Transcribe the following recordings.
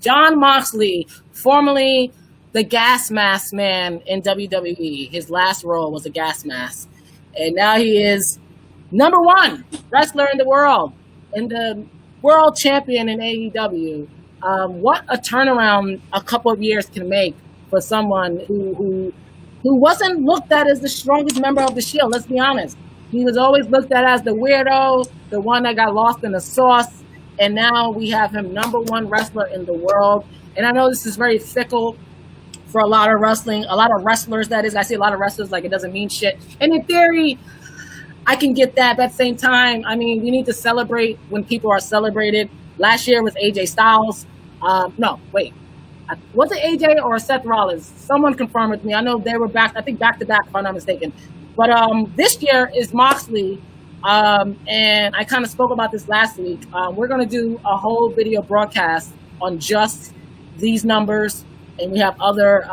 Jon Moxley, formerly the gas mask man in WWE. His last role was a gas mask. And now he is #1 wrestler in the world and the world champion in AEW. What a turnaround a couple of years can make for someone who wasn't looked at as the strongest member of the Shield. Let's be honest. He was always looked at as the weirdo, the one that got lost in the sauce. And now we have him #1 wrestler in the world. And I know this is very fickle for a lot of wrestlers, that is. I say a lot of wrestlers like it doesn't mean shit. And in theory, I can get that. But at the same time, I mean, we need to celebrate when people are celebrated. Last year was AJ Styles. No, wait. Was it AJ or Seth Rollins? Someone confirm with me. I know they were back to back, if I'm not mistaken. But this year is Moxley. And I kind of spoke about this last week. We're going to do a whole video broadcast on just these numbers. And we have other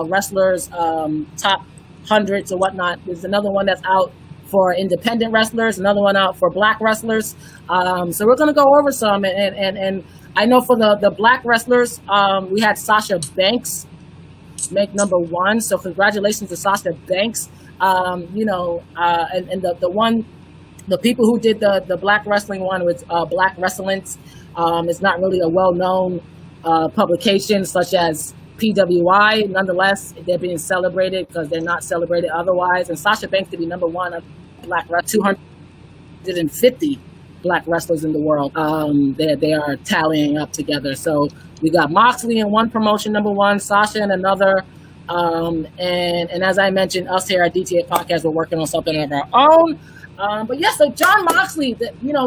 wrestlers, top hundreds or whatnot. There's another one that's out for independent wrestlers, another one out for black wrestlers. So we're going to go over some. And I know for the black wrestlers, we had Sasha Banks make #1. So congratulations to Sasha Banks. And the people who did the black wrestling one with Black Wrestlings, it's not really a well-known publication such as PWI. Nonetheless, they're being celebrated because they're not celebrated otherwise. And Sasha Banks to be #1 of black 250 black wrestlers in the world. They are tallying up together. So we got Moxley in one promotion, #1, Sasha in another. And as I mentioned, us here at DTA Podcast, we're working on something of our own. But yeah, so Jon Moxley,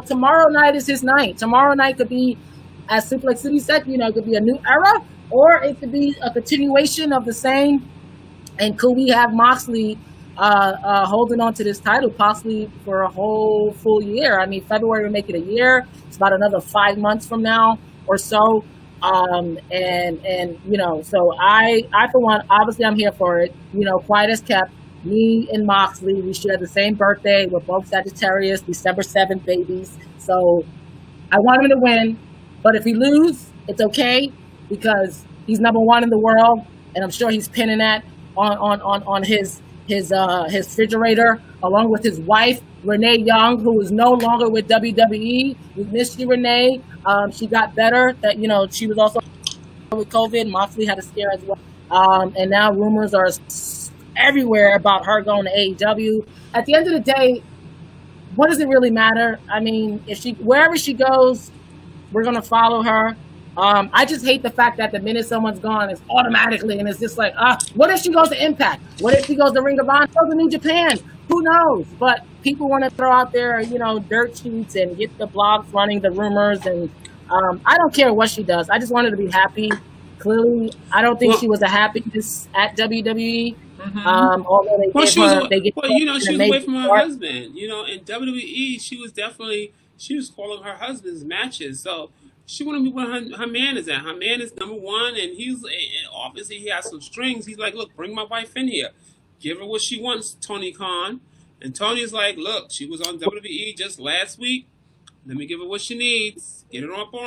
tomorrow night is his night. Tomorrow night could be, as Suplex City said, it could be a new era, or it could be a continuation of the same. And could we have Moxley holding on to this title possibly for a whole full year? I mean, February will make it a year. It's about another 5 months from now or so. So I for one, obviously I'm here for it. Quiet as kept. Me and Moxley, we share the same birthday. We're both Sagittarius, December 7th babies. So I want him to win. But if he lose, it's okay because he's #1 in the world, and I'm sure he's pinning that on his refrigerator, along with his wife Renee Young, who is no longer with WWE. We missed you, Renee. She got better. That she was also with COVID. Moxley had a scare as well, and now rumors are everywhere about her going to AEW. At the end of the day, what does it really matter? I mean, wherever she goes, we're going to follow her. I just hate the fact that the minute someone's gone, it's automatically, and it's just like, what if she goes to Impact? What if she goes to Ring of Honor? Goes to New Japan? Who knows? But people want to throw out their, dirt sheets and get the blogs running, the rumors, and I don't care what she does. I just want her to be happy. Clearly, I don't think she was a happiness at WWE. Although she was away from her husband. In WWE, she was calling her husband's matches. So she wanted to be where her man is at. Her man is #1, and obviously he has some strings. He's like, look, bring my wife in here. Give her what she wants, Tony Khan. And Tony's like, look, she was on WWE just last week. Let me give her what she needs. Get her up on